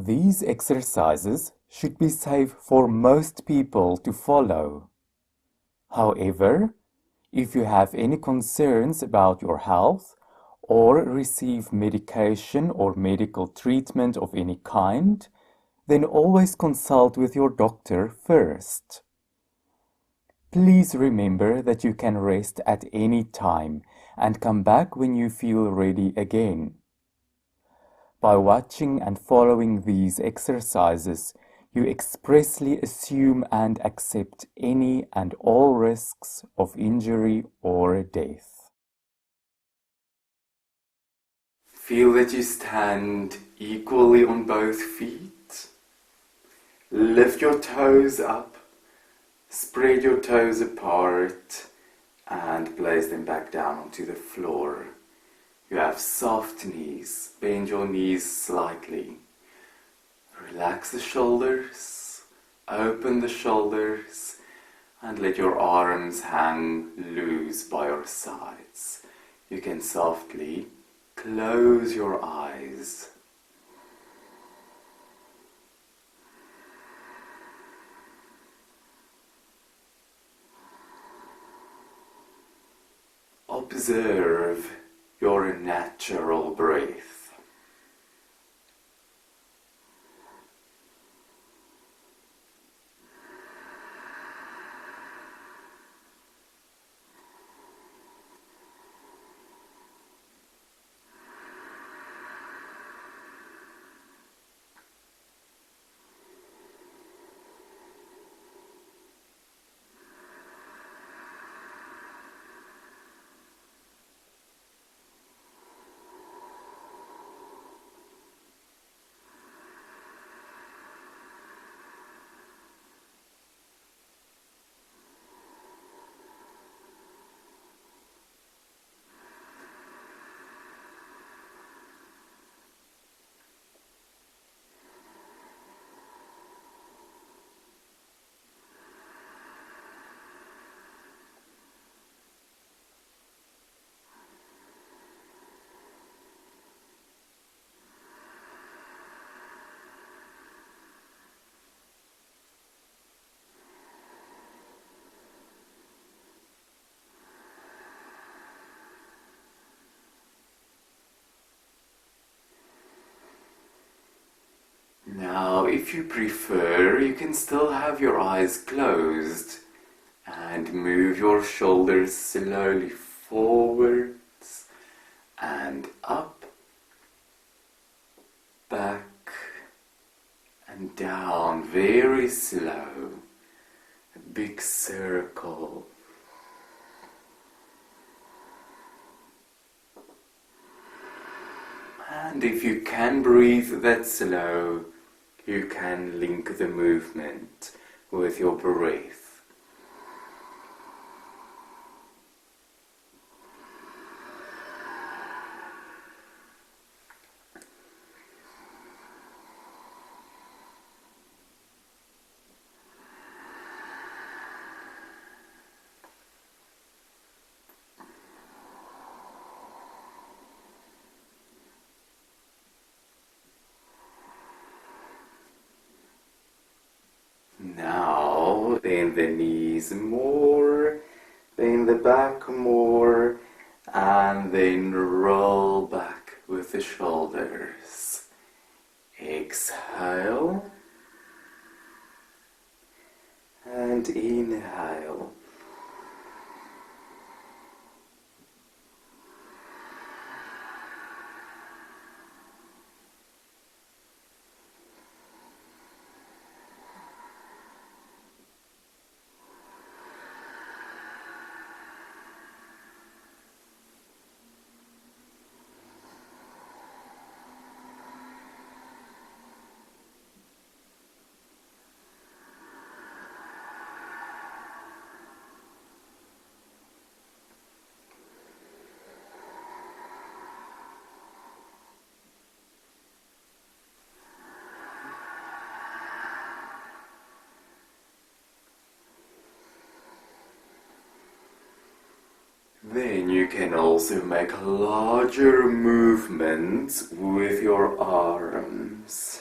These exercises should be safe for most people to follow. However, if you have any concerns about your health or receive medication or medical treatment of any kind, then always consult with your doctor first. Please remember that you can rest at any time and come back when you feel ready again. By watching and following these exercises, you expressly assume and accept any and all risks of injury or death. Feel that you stand equally on both feet. Lift your toes up, spread your toes apart, and place them back down onto the floor. You have soft knees. Bend your knees slightly. Relax the shoulders, open the shoulders, and let your arms hang loose by your sides. You can softly close your eyes. Observe your natural breath. Now, if you prefer, you can still have your eyes closed and move your shoulders slowly forwards and up, back and down, very slow, a big circle. And if you can breathe that slow, you can link the movement with your breath. Now, bend the knees more, bend the back more, and then roll back with the shoulders. Exhale and inhale. Then you can also make larger movements with your arms.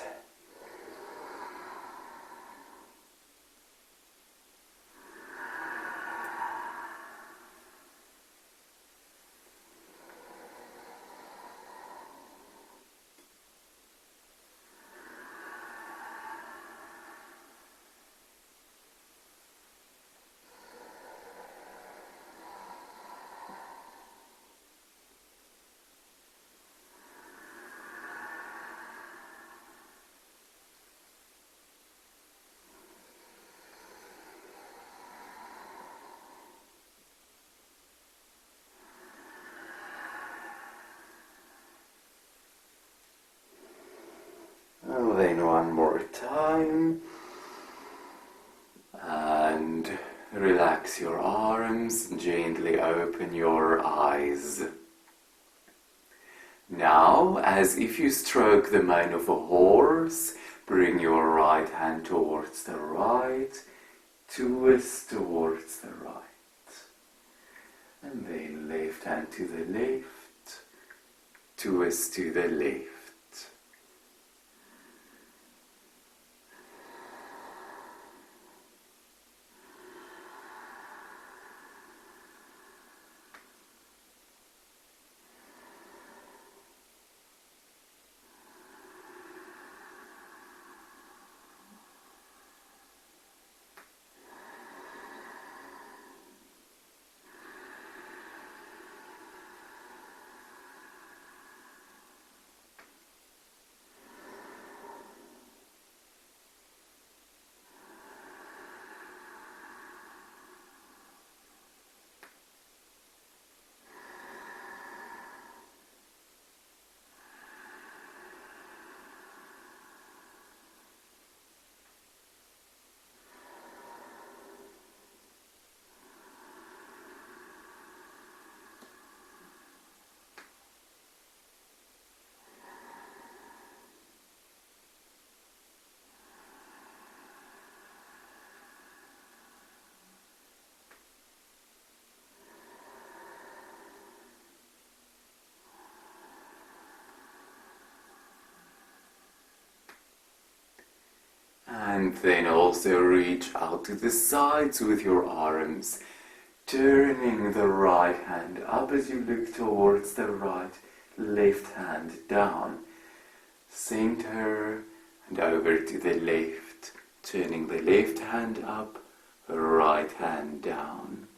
Then one more time. And relax your arms, gently open your eyes. Now, as if you stroke the mane of a horse, bring your right hand towards the right, twist towards the right. And then left hand to the left, twist to the left. And then also reach out to the sides with your arms, turning the right hand up as you look towards the right, left hand down. Center and over to the left, turning the left hand up, right hand down.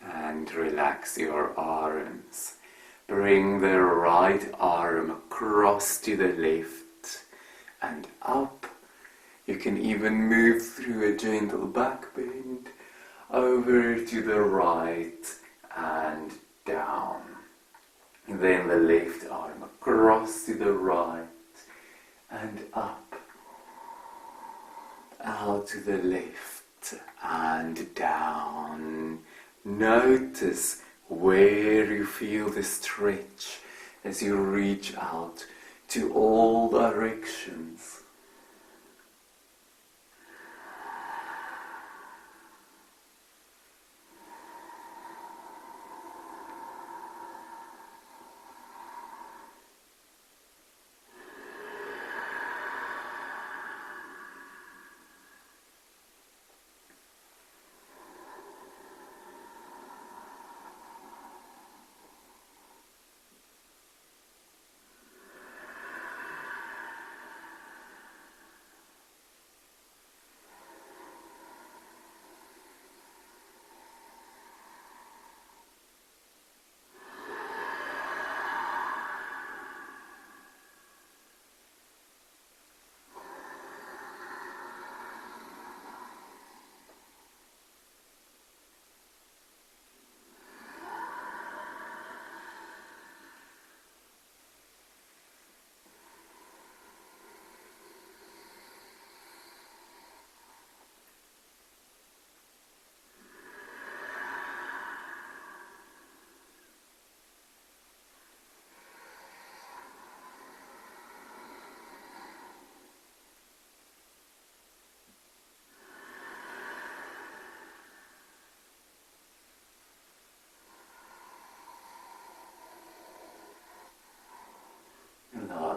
And relax your arms. Bring the right arm across to the left and up. You can even move through a gentle back bend over to the right and down. And then the left arm across to the right and up. Out to the left and down. Notice where you feel the stretch as you reach out to all directions.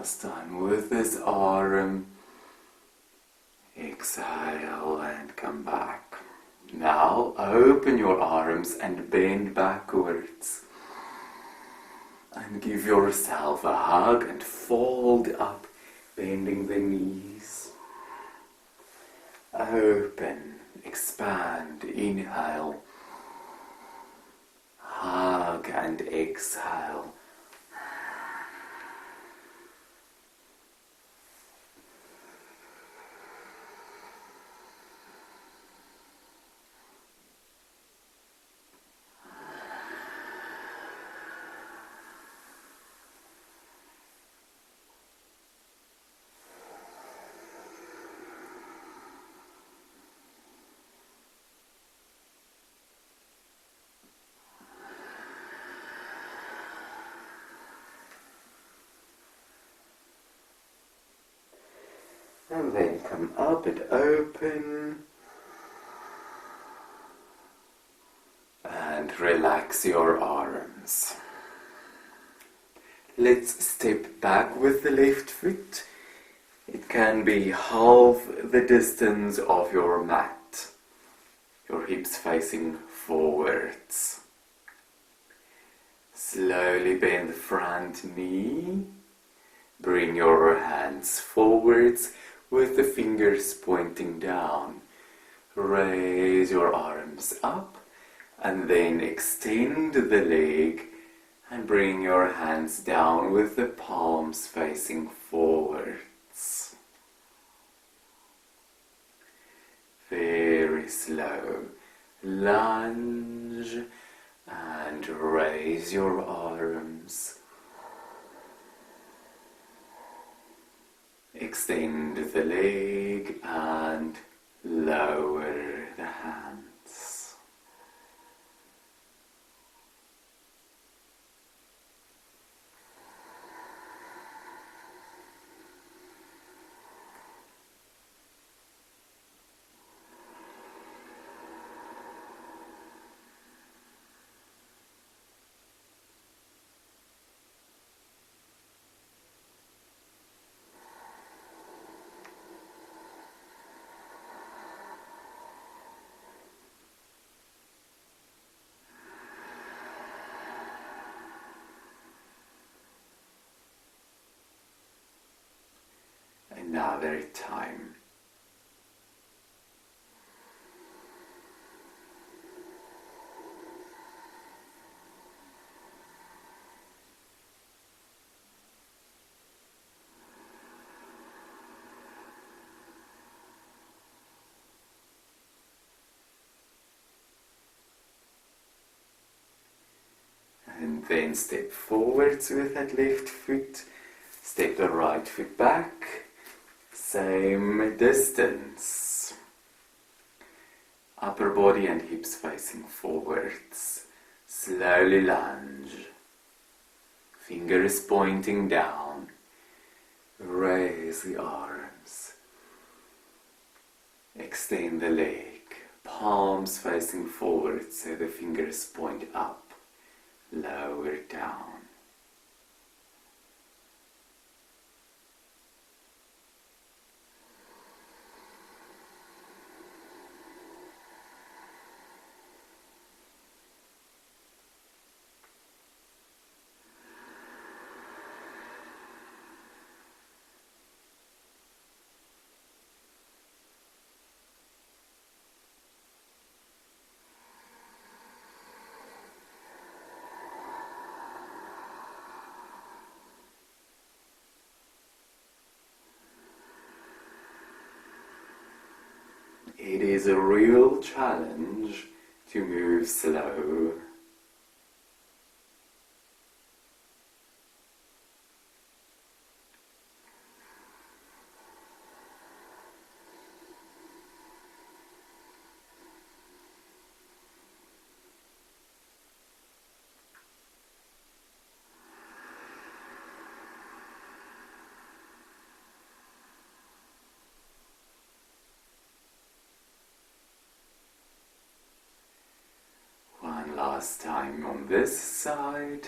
last time with this arm. Exhale and come back. Now open your arms and bend backwards. And give yourself a hug and fold up, bending the knees. Open, expand, inhale. Hug and exhale. And then come up and open. And relax your arms. Let's step back with the left foot. It can be half the distance of your mat. Your hips facing forwards. Slowly bend the front knee. Bring your hands forwards with the fingers pointing down. Raise your arms up and then extend the leg and bring your hands down with the palms facing forwards. Very slow. Lunge and raise your arms. Extend the leg and lower the hands. Another time. And then step forwards with that left foot. Step the right foot back. Same distance. Upper body and hips facing forwards. Slowly lunge. Fingers pointing down. Raise the arms. Extend the leg. Palms facing forward so the fingers point up. Lower down. It is a real challenge to move slow. Last time on this side.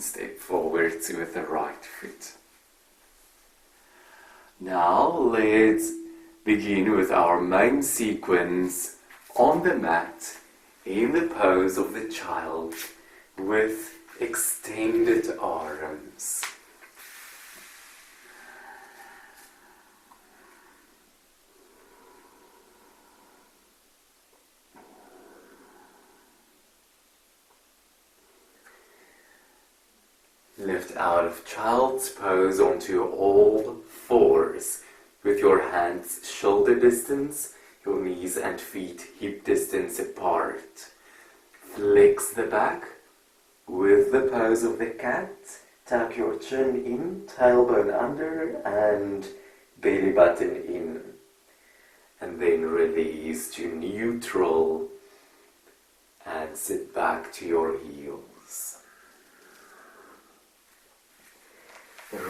then step forwards with the right foot. Now let's begin with our main sequence on the mat in the pose of the child with extended arms. Lift out of child's pose onto all fours with your hands shoulder distance, your knees and feet hip distance apart. Flex the back with the pose of the cat. Tuck your chin in, tailbone under and belly button in. And then release to neutral and sit back to your heels.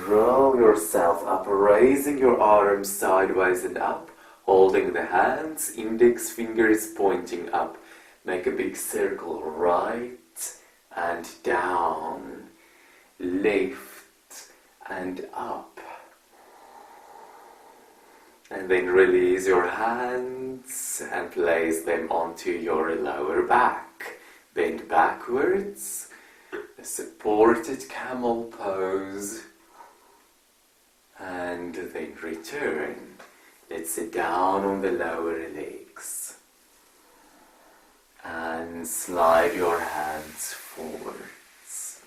Roll yourself up, raising your arms sideways and up, holding the hands, index fingers pointing up. Make a big circle, right and down, left and up. And then release your hands and place them onto your lower back. Bend backwards, a supported camel pose. And then return. Let's sit down on the lower legs. And slide your hands forwards.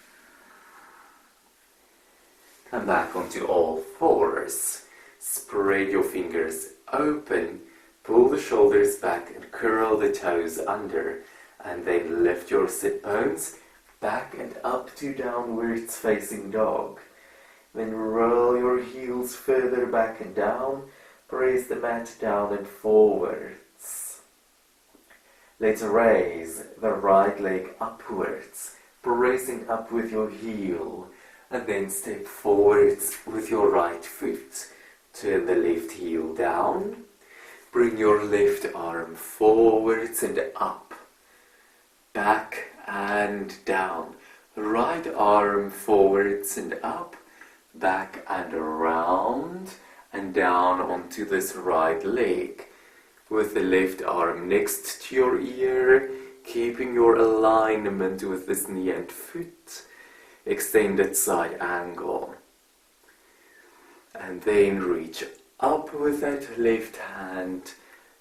Come back onto all fours. Spread your fingers open. Pull the shoulders back and curl the toes under. And then lift your sit bones back and up to downwards facing dog. Then roll your heels further back and down. Press the mat down and forwards. Let's raise the right leg upwards, pressing up with your heel. And then step forwards with your right foot. Turn the left heel down. Bring your left arm forwards and up. Back and down. Right arm forwards and up. Back and around and down onto this right leg with the left arm next to your ear, keeping your alignment with this knee and foot, extended side angle. And then reach up with that left hand,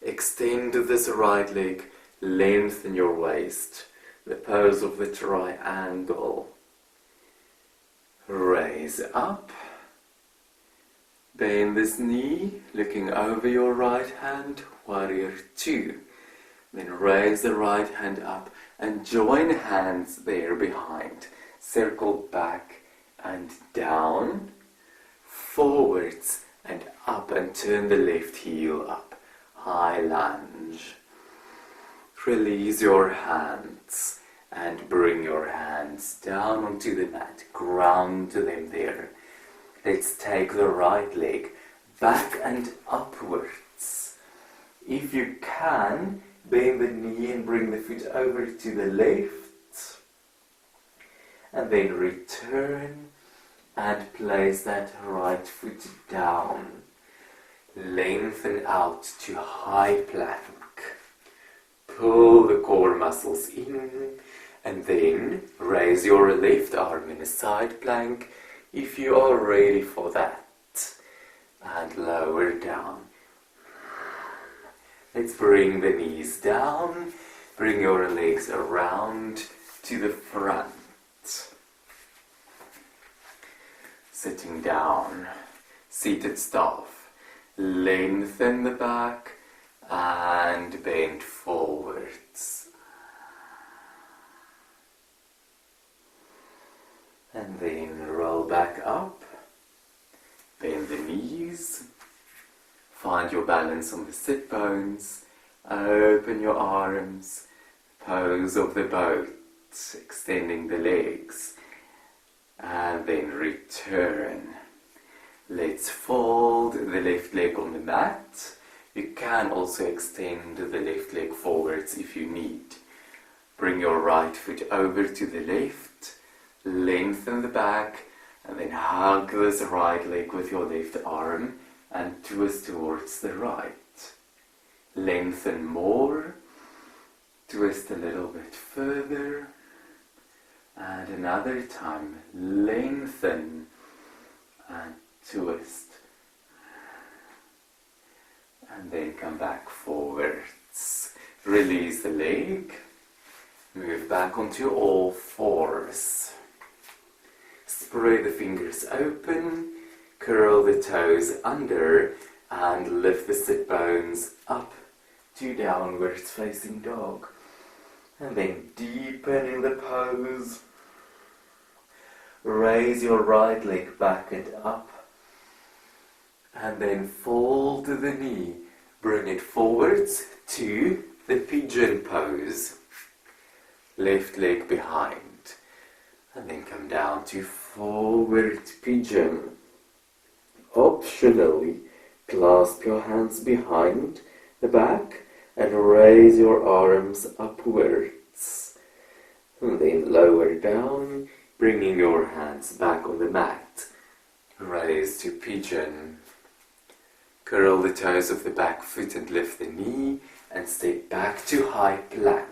extend this right leg, lengthen your waist, the pose of the triangle. Raise up, bend this knee, looking over your right hand, warrior 2. Then raise the right hand up and join hands there behind. Circle back and down, forwards and up and turn the left heel up. High lunge. Release your hands. And bring your hands down onto the mat, ground them there. Let's take the right leg back and upwards. If you can, bend the knee and bring the foot over to the left. And then return and place that right foot down. Lengthen out to high plank. Pull the core muscles in. And then raise your left arm in a side plank if you are ready for that. And lower down. Let's bring the knees down. Bring your legs around to the front. Sitting down. Seated staff. Lengthen the back and bend forwards. And then roll back up, bend the knees, find your balance on the sit bones, open your arms, pose of the boat, extending the legs, and then return. Let's fold the left leg on the mat. You can also extend the left leg forwards if you need. Bring your right foot over to the left. Lengthen the back and then hug this right leg with your left arm and twist towards the right. Lengthen more, twist a little bit further, and another time lengthen and twist, and then come back forwards. Release the leg, move back onto all fours. Spread the fingers open, curl the toes under, and lift the sit bones up to downwards facing dog. And then deepen in the pose. Raise your right leg back and up. And then fold to the knee. Bring it forwards to the pigeon pose. Left leg behind. And then come down to forward pigeon. Optionally, clasp your hands behind the back and raise your arms upwards. And then lower down, bringing your hands back on the mat. Raise to pigeon. Curl the toes of the back foot and lift the knee and step back to high plank.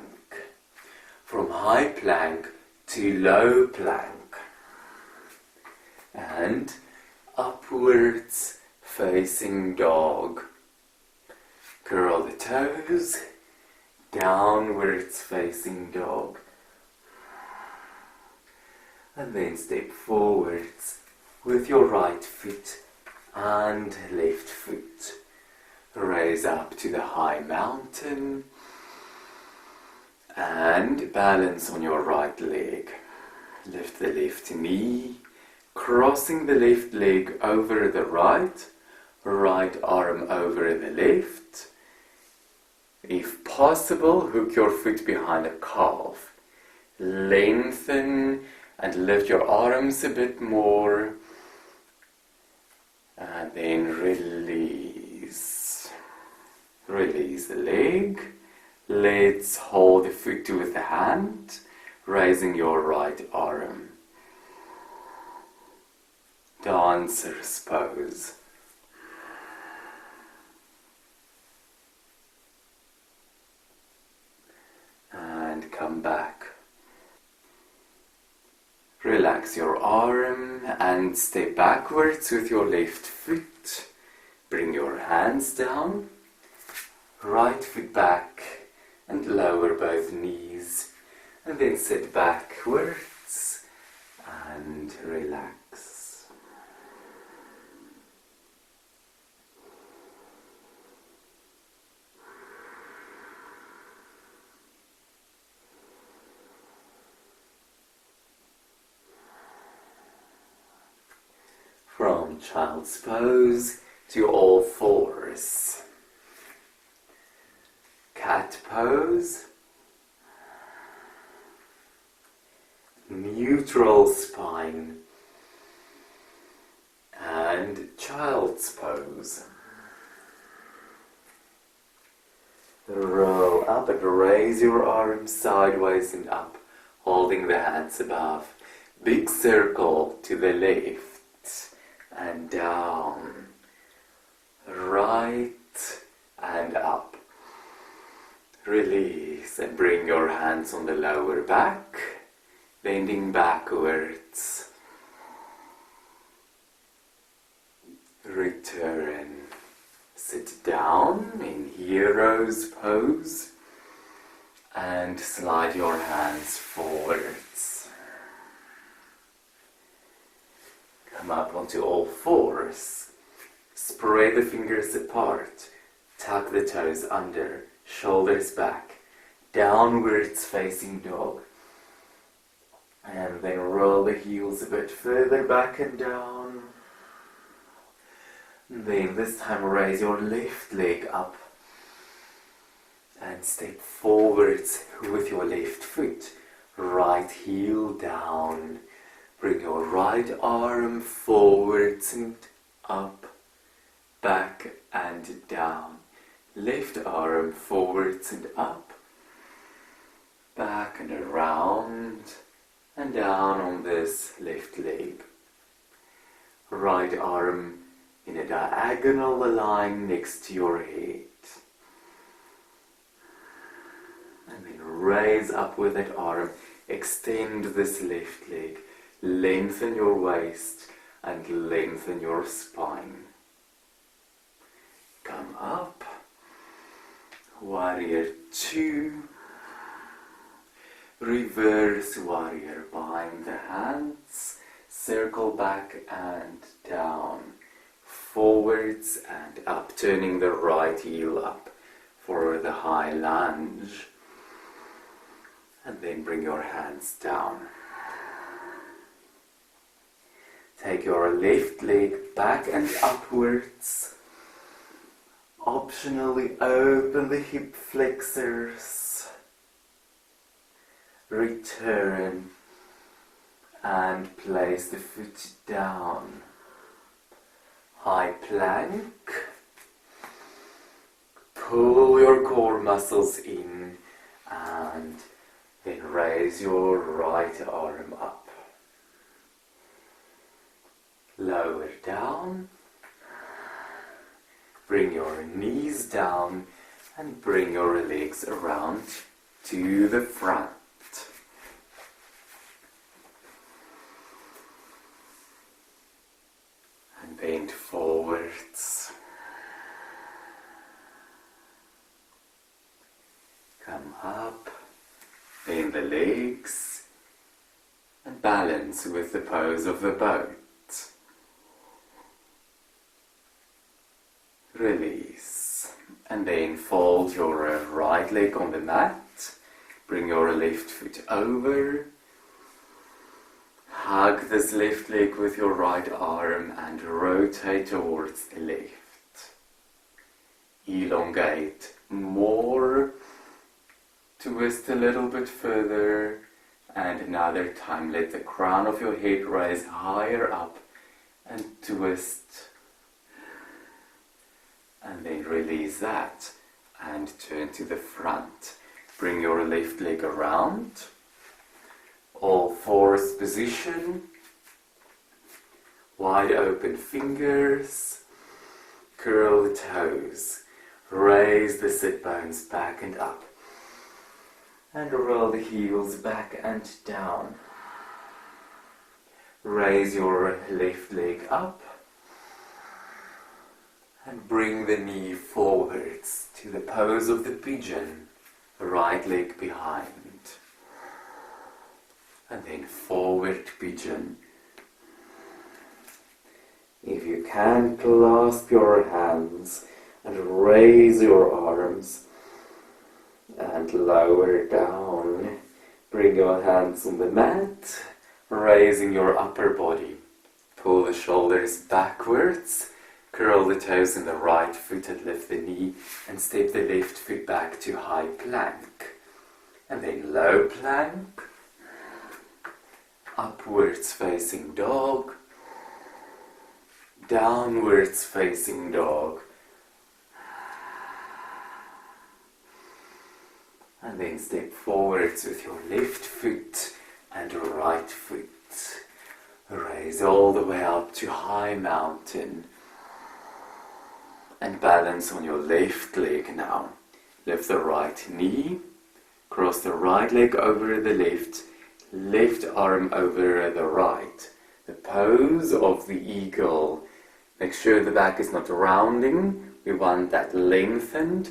From high plank to low plank. And upwards facing dog. Curl the toes, downwards facing dog. And then step forwards with your right foot and left foot. Raise up to the high mountain and balance on your right leg. Lift the left knee, crossing the left leg over the right, right arm over the left. If possible, hook your foot behind a calf. Lengthen and lift your arms a bit more. And then release. Release the leg. Let's hold the foot with the hand, raising your right arm. Dancer's pose. And come back. Relax your arm and step backwards with your left foot. Bring your hands down. Right foot back and lower both knees. And then sit backwards and relax. From child's pose to all fours. Cat pose. Neutral spine. And child's pose. Roll up and raise your arms sideways and up, holding the hands above. Big circle to the left. And down, right and up. Release and bring your hands on the lower back, bending backwards. Return. Sit down in hero's pose and slide your hands forwards. Come up onto all fours. Spread the fingers apart. Tuck the toes under. Shoulders back. Downwards facing dog. And then roll the heels a bit further back and down. And then this time raise your left leg up. And step forwards with your left foot. Right heel down. Bring your right arm forwards and up, back and down. Left arm forwards and up, back and around, and down on this left leg. Right arm in a diagonal line next to your head. And then raise up with that arm. Extend this left leg. Lengthen your waist and lengthen your spine. Come up. Warrior 2. Reverse warrior. Bind the hands. Circle back and down. Forwards and up. Turning the right heel up for the high lunge. And then bring your hands down. Take your left leg back and upwards. Optionally open the hip flexors. Return and place the foot down. High plank. Pull your core muscles in and then raise your right arm up. Lower down. Bring your knees down and bring your legs around to the front. And bend forwards. Come up. Bend the legs and balance with the pose of the boat. Release. And then fold your right leg on the mat. Bring your left foot over. Hug this left leg with your right arm and rotate towards the left. Elongate more. Twist a little bit further. And another time let the crown of your head rise higher up and twist. And then release that and turn to the front. Bring your left leg around. All fours position. Wide open fingers. Curl the toes. Raise the sit bones back and up. And roll the heels back and down. Raise your left leg up. And bring the knee forwards to the pose of the pigeon, right leg behind. And then forward pigeon. If you can, clasp your hands and raise your arms and lower down. Bring your hands on the mat, raising your upper body. Pull the shoulders backwards. Curl the toes in the right foot and lift the knee and step the left foot back to high plank. And then low plank. Upwards facing dog. Downwards facing dog. And then step forwards with your left foot and right foot. Raise all the way up to high mountain. And balance on your left leg now. Lift the right knee, cross the right leg over the left, left arm over the right. The pose of the eagle. Make sure the back is not rounding. We want that lengthened,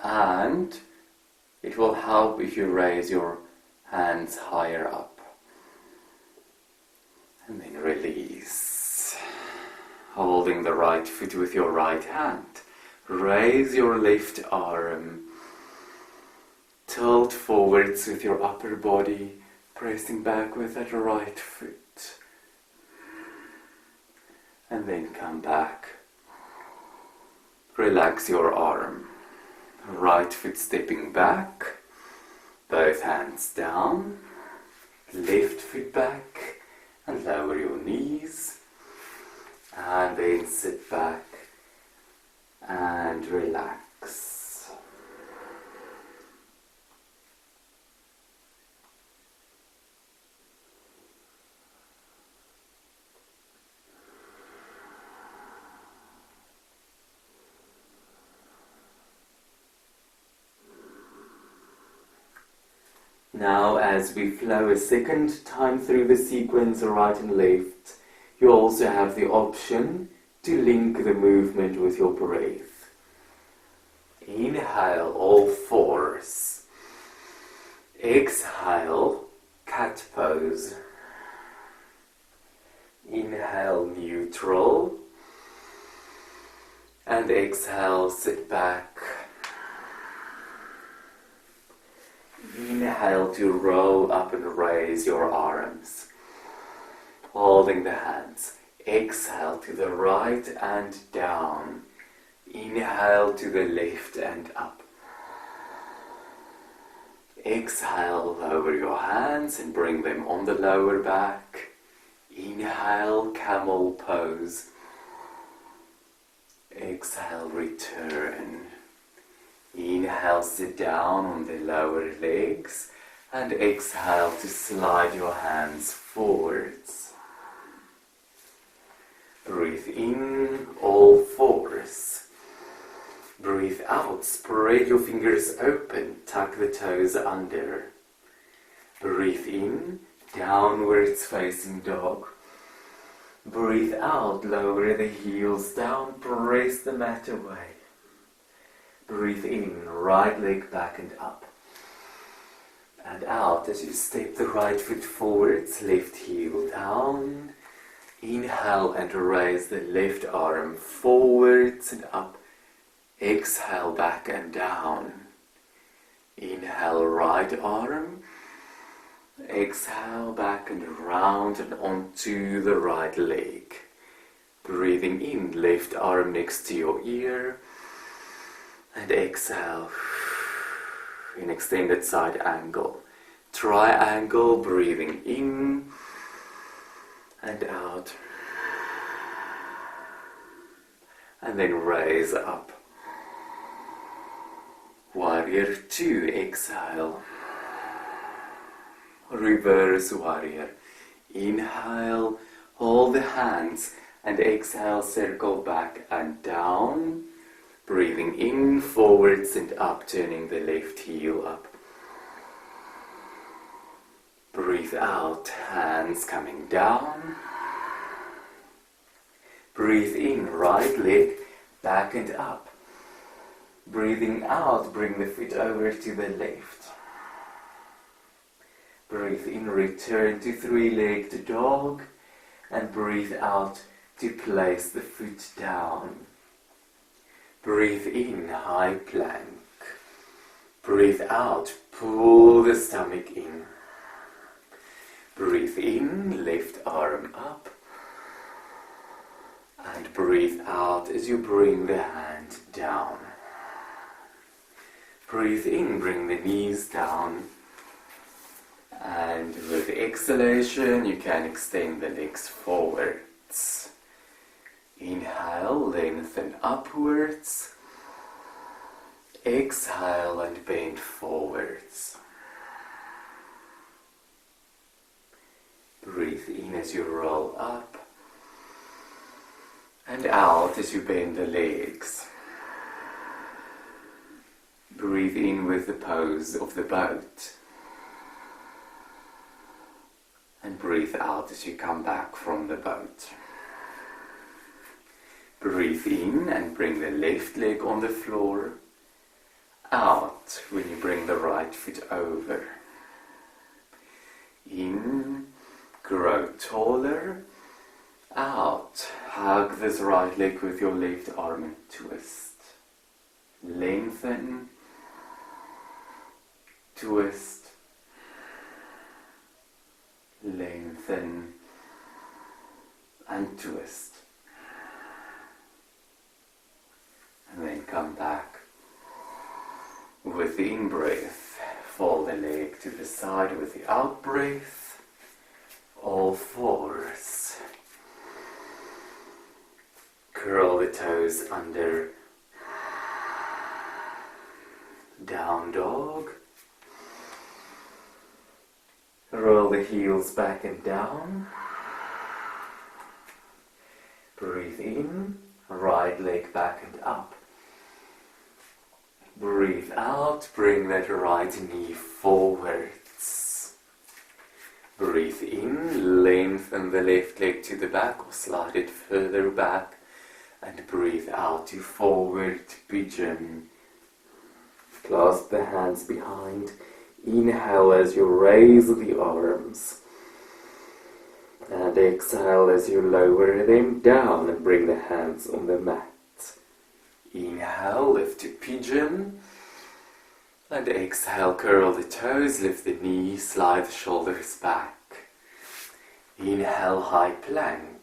and it will help if you raise your hands higher up. And then release. Holding the right foot with your right hand. Raise your left arm. Tilt forwards with your upper body, pressing back with that right foot. And then come back. Relax your arm. Right foot stepping back. Both hands down. Left foot back. And lower your knees. And then sit back and relax. Now, as we flow a second time through the sequence right and left, you also have the option to link the movement with your breath. Inhale, all fours. Exhale, cat pose. Inhale, neutral. And exhale, sit back. Inhale to roll up and raise your arms, holding the hands. Exhale to the right and down. Inhale to the left and up. Exhale, lower your hands and bring them on the lower back. Inhale, camel pose. Exhale, return. Inhale, sit down on the lower legs, and exhale to slide your hands forwards. Breathe in, all fours. Breathe out, spread your fingers open, tuck the toes under. Breathe in, downwards facing dog. Breathe out, lower the heels down, press the mat away. Breathe in, right leg back and up. And out as you step the right foot forwards, left heel down. Inhale and raise the left arm forwards and up. Exhale, back and down. Inhale, right arm. Exhale, back and around and onto the right leg. Breathing in, left arm next to your ear. And exhale in extended side angle. Triangle, breathing in and out. And then raise up. Warrior 2, exhale. Reverse warrior. Inhale, hold the hands and exhale, circle back and down. Breathing in, forwards and up, turning the left heel up. Breathe out, hands coming down. Breathe in, right leg back and up. Breathing out, bring the foot over to the left. Breathe in, return to three-legged dog. And breathe out to place the foot down. Breathe in, high plank. Breathe out, pull the stomach in. Breathe in, left arm up. And breathe out as you bring the hand down. Breathe in, bring the knees down. And with exhalation, you can extend the legs forwards. Inhale, lengthen upwards. Exhale and bend forwards. Breathe in as you roll up. And out as you bend the legs. Breathe in with the pose of the boat. And breathe out as you come back from the boat. Breathe in and bring the left leg on the floor. Out when you bring the right foot over. In, grow taller. Out, hug this right leg with your left arm and twist. Lengthen. Twist. Lengthen. And twist. And then come back. With the in-breath, fold the leg to the side with the out-breath. All fours. Curl the toes under. Down dog. Roll the heels back and down. Breathe in, right leg back and up. Breathe out, bring that right knee forwards. Breathe in, lengthen the left leg to the back or slide it further back. And breathe out to forward pigeon. Clasp the hands behind. Inhale as you raise the arms. And exhale as you lower them down and bring the hands on the mat. Inhale, lift to pigeon. And exhale, curl the toes, lift the knees, slide the shoulders back. Inhale, high plank.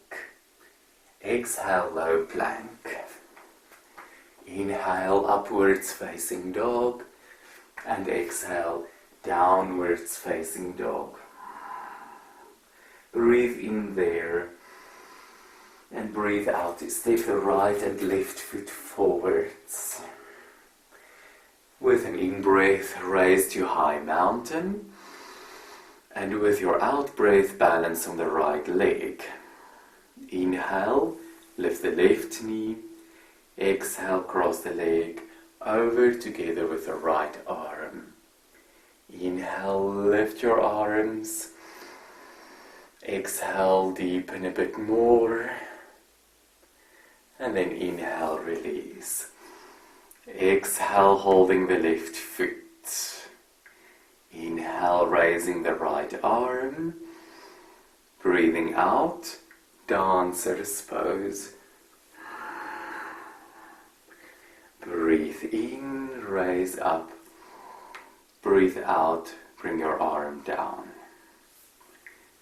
Exhale, low plank. Inhale, upwards facing dog. And exhale, downwards facing dog. Breathe in there. And breathe out to step the right and left foot forwards. With an in-breath, raise to high mountain. And with your out-breath, balance on the right leg. Inhale, lift the left knee. Exhale, cross the leg over together with the right arm. Inhale, lift your arms. Exhale, deepen a bit more. And then inhale, release. Exhale, holding the left foot. Inhale, raising the right arm. Breathing out, dancer's pose. Breathe in, raise up. Breathe out, bring your arm down.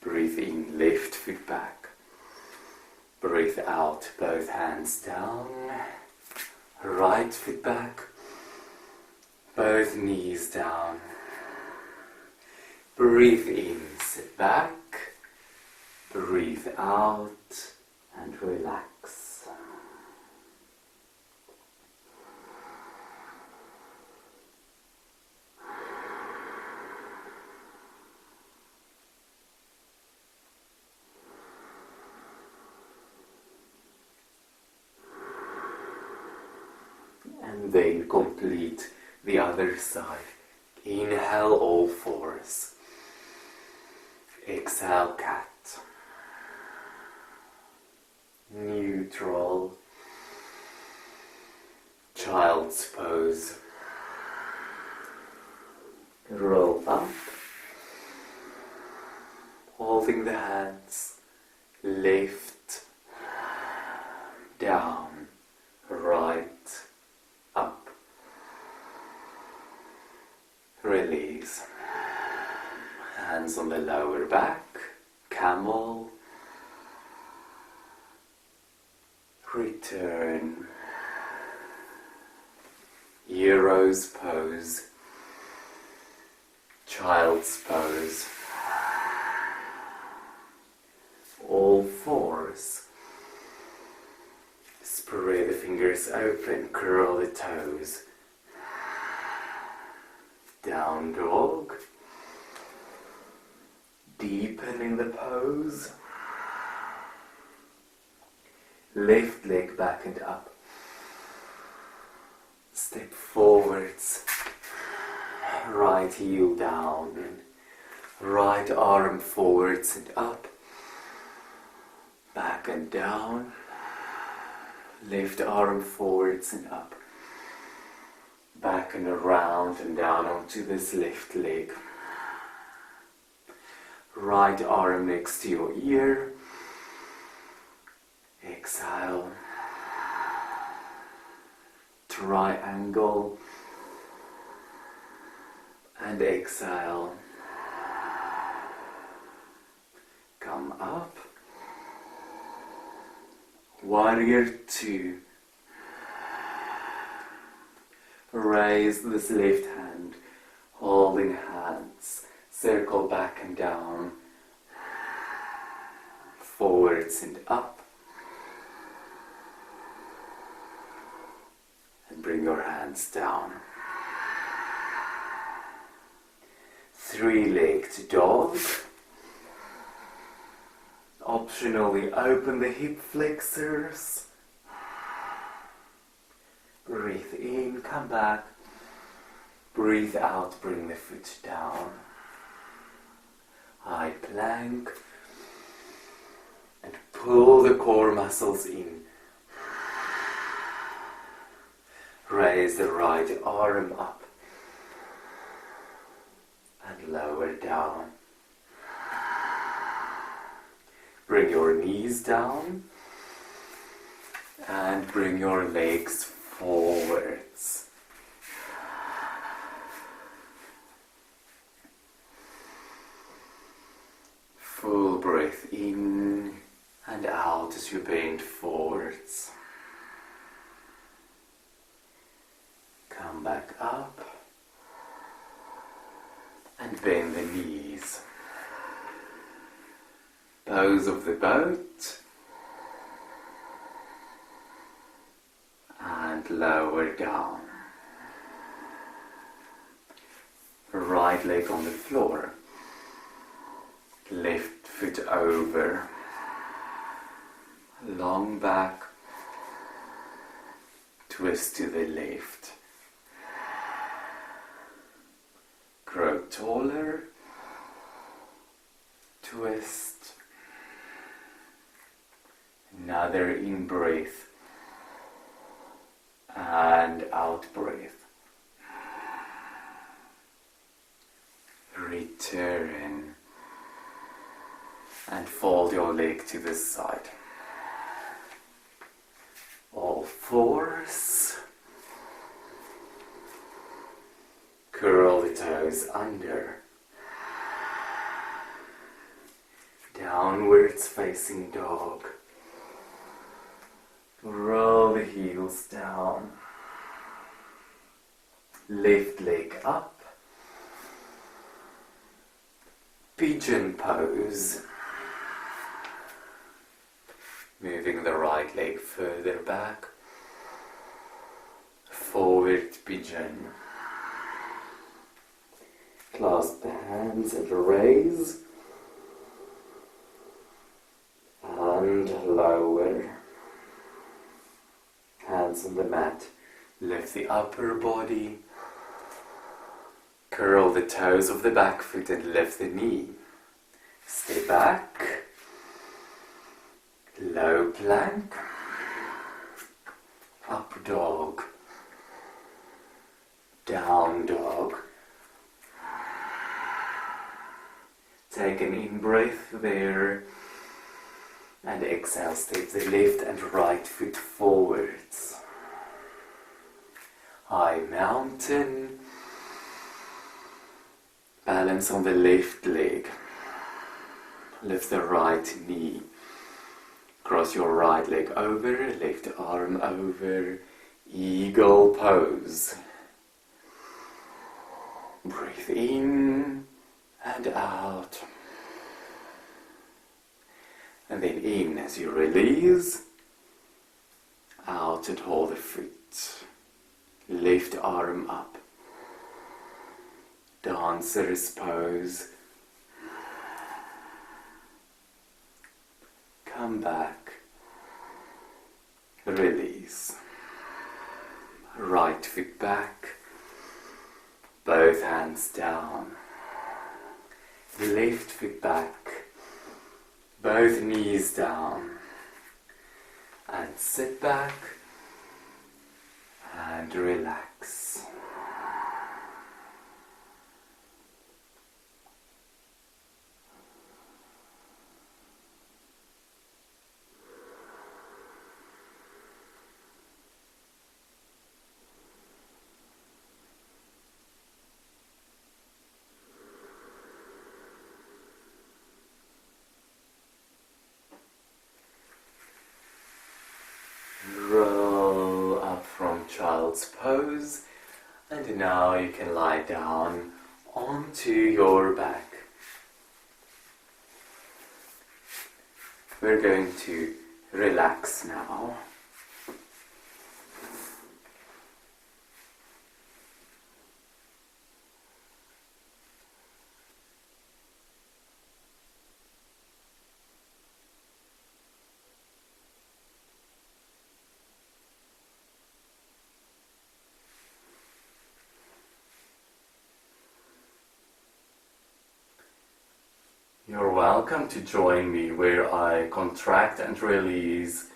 Breathe in, left foot back. Breathe out, both hands down. Right foot back. Both knees down. Breathe in, sit back. Breathe out and relax. And then complete the other side. Inhale, all fours. Exhale, cat. Neutral. Child's pose. Roll up. Holding the hands. Lift. Down. Right. Up. Release. Hands on the lower back. Camel. Return. Hero's pose. Child's pose. All fours. Spread the fingers open, curl the toes. Down dog. Deepen in the pose. Left leg back and up. Step forwards. Right heel down. Right arm forwards and up. Back and down. Left arm forwards and up. Back and around and down onto this left leg. Right arm next to your ear. Exhale. Triangle. And exhale. Come up. Warrior 2. Raise this left hand, holding hands, circle back and down, forwards and up, and bring your hands down. 3-legged dog. Optionally open the hip flexors. Breathe in, come back. Breathe out, bring the foot down. High plank. And pull the core muscles in. Raise the right arm up and lower down. Bring your knees down and bring your legs forwards. Full breath in and out as you bend forwards. Come back up and bend the knees. Pose of the boat and lower down. Right leg on the floor. Left foot over. Long back. Twist to the left. Grow taller. Twist. Another in breath. And out breath. Return. And fold your leg to the side. All fours. Curl the toes under. Downwards facing dog. Roll the heels down. Left leg up. Pigeon pose. Moving the right leg further back. Forward pigeon. Clasp the hands and raise. And lower. Hands on the mat. Lift the upper body. Curl the toes of the back foot and lift the knee. Stay back. Low plank. Up dog. Down dog. Take an in-breath there. And exhale, step the left and right foot forwards. High mountain. Balance on the left leg. Lift the right knee. Cross your right leg over, left arm over. Eagle pose. Breathe in and out. And then in as you release. Out and hold the foot. Left arm up. Dancer's pose. Come back. Release. Right foot back. Both hands down. Left foot back. Both knees down. And sit back. And relax. Roll up from child's pose, and now you can lie down onto your back. We're going to relax now. You're welcome to join me where I contract and release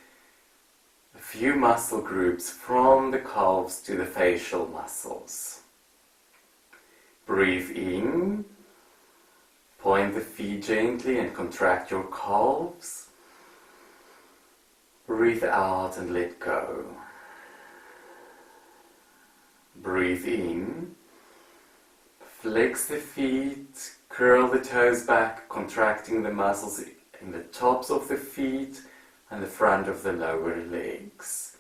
a few muscle groups from the calves to the facial muscles. Breathe in, point the feet gently and contract your calves. Breathe out and let go. Breathe in, flex the feet, curl the toes back, contracting the muscles in the tops of the feet and the front of the lower legs.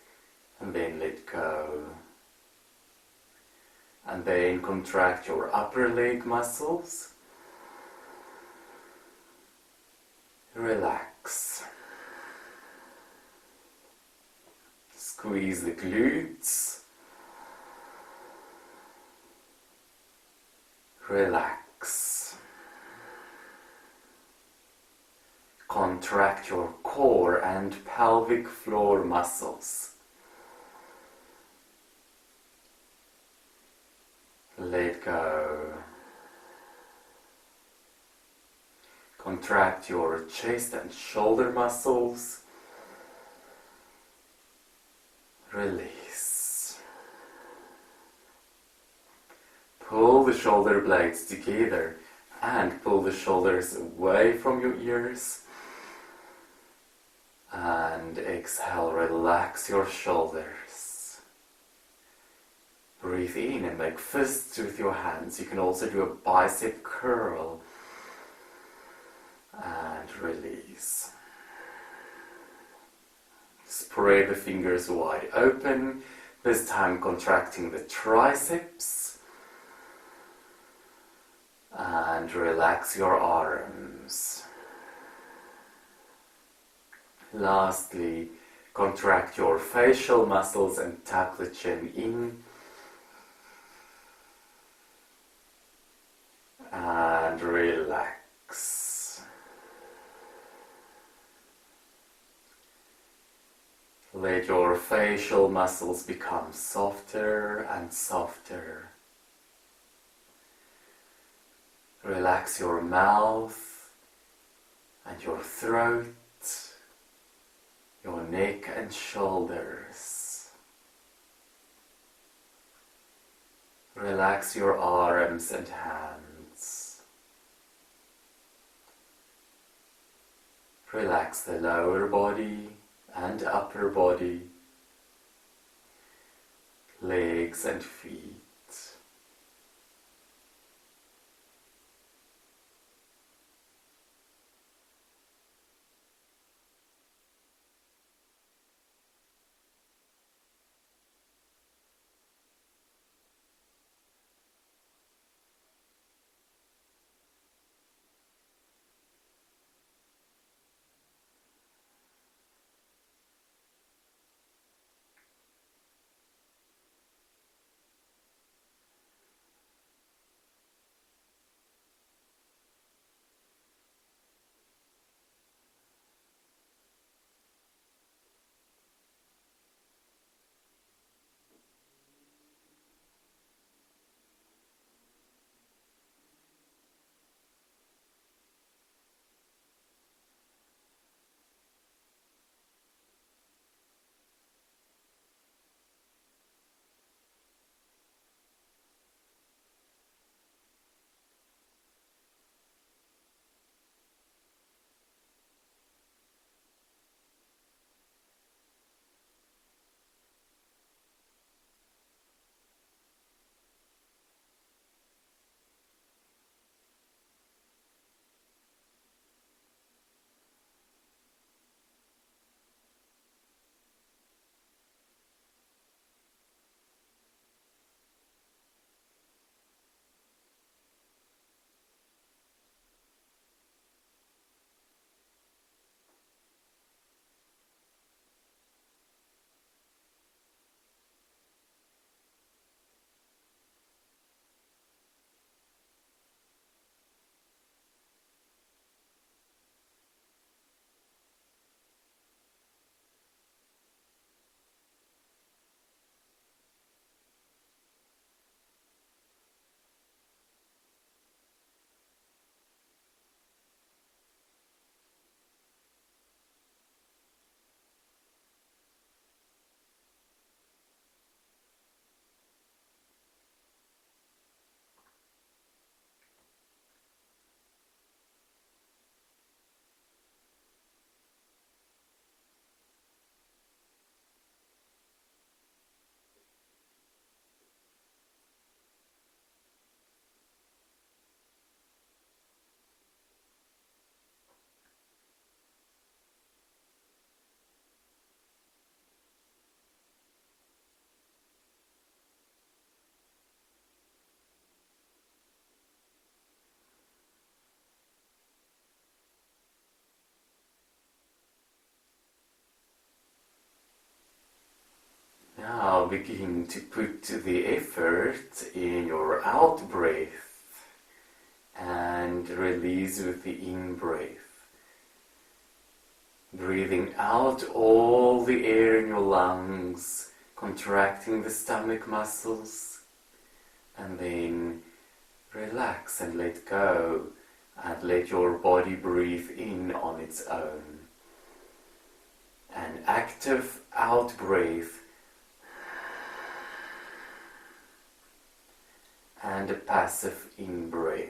And then let go. And then contract your upper leg muscles. Relax. Squeeze the glutes. Relax. Contract your core and pelvic floor muscles. Let go. Contract your chest and shoulder muscles. Release. Pull the shoulder blades together and pull the shoulders away from your ears. And exhale, relax your shoulders. Breathe in and make fists with your hands. You can also do a bicep curl. And release. Spread the fingers wide open, this time contracting the triceps. And relax your arms. Lastly, contract your facial muscles and tuck the chin in. And relax. Let your facial muscles become softer and softer. Relax your mouth and your throat, your neck and shoulders. Relax your arms and hands. Relax the lower body and upper body, legs and feet. begin to put the effort in your out breath and release with the in breath. Breathing out all the air in your lungs, contracting the stomach muscles, and then relax and let go and let your body breathe in on its own. An active out breath and a passive in breath.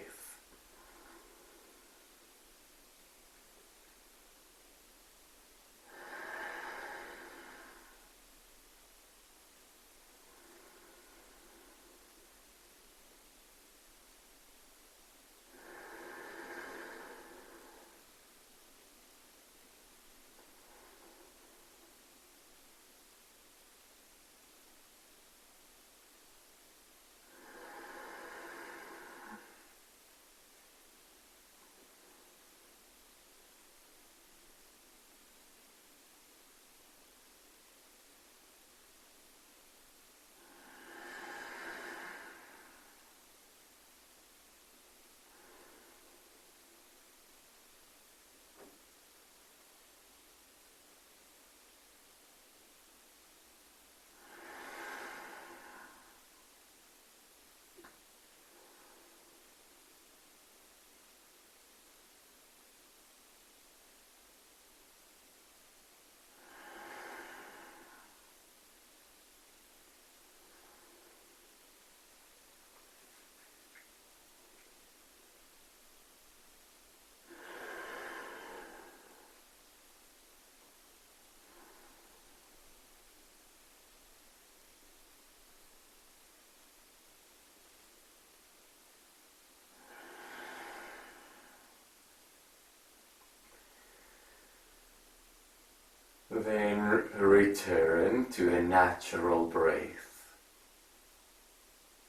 Then return to a natural breath.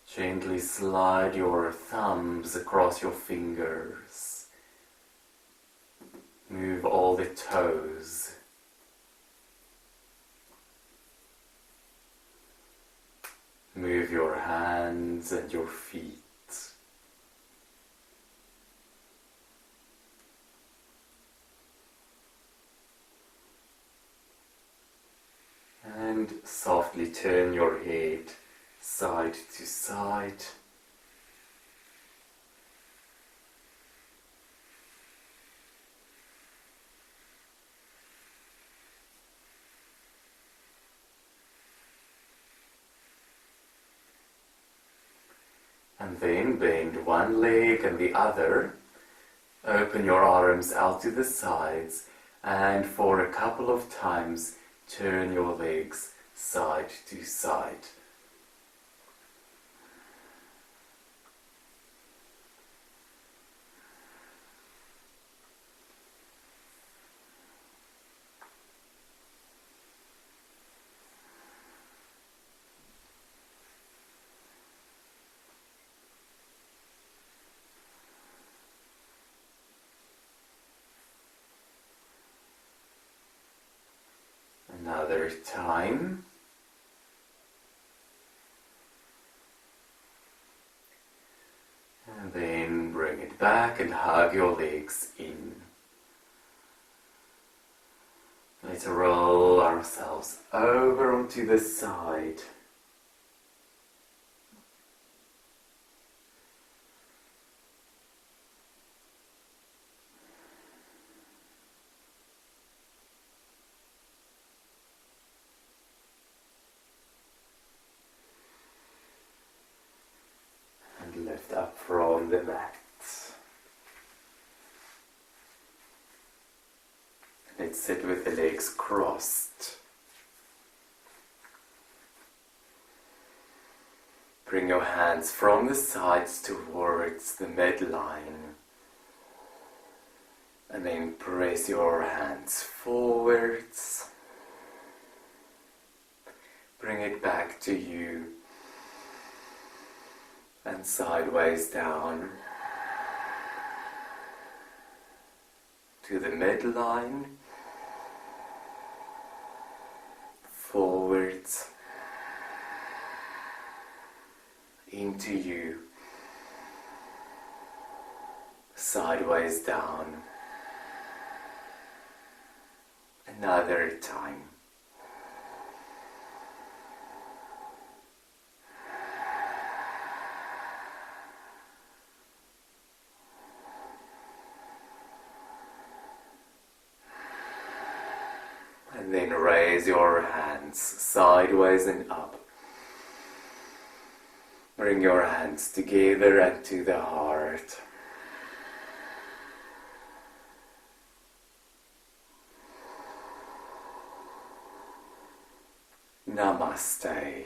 Gently slide your thumbs across your fingers. Move all the toes. Move your hands and your feet. And softly turn your head side to side. And then bend one leg and the other. Open your arms out to the sides, and for a couple of times turn your legs side to side. Another time. And then bring it back and hug your legs in. Let's roll ourselves over onto the side. Lift up from the mat. Let's sit with the legs crossed. Bring your hands from the sides towards the midline. And then press your hands forwards. Bring it back to you. And sideways down to the midline, forwards into you, sideways down. Another time. And then raise your hands sideways and up. Bring your hands together and to the heart. Namaste.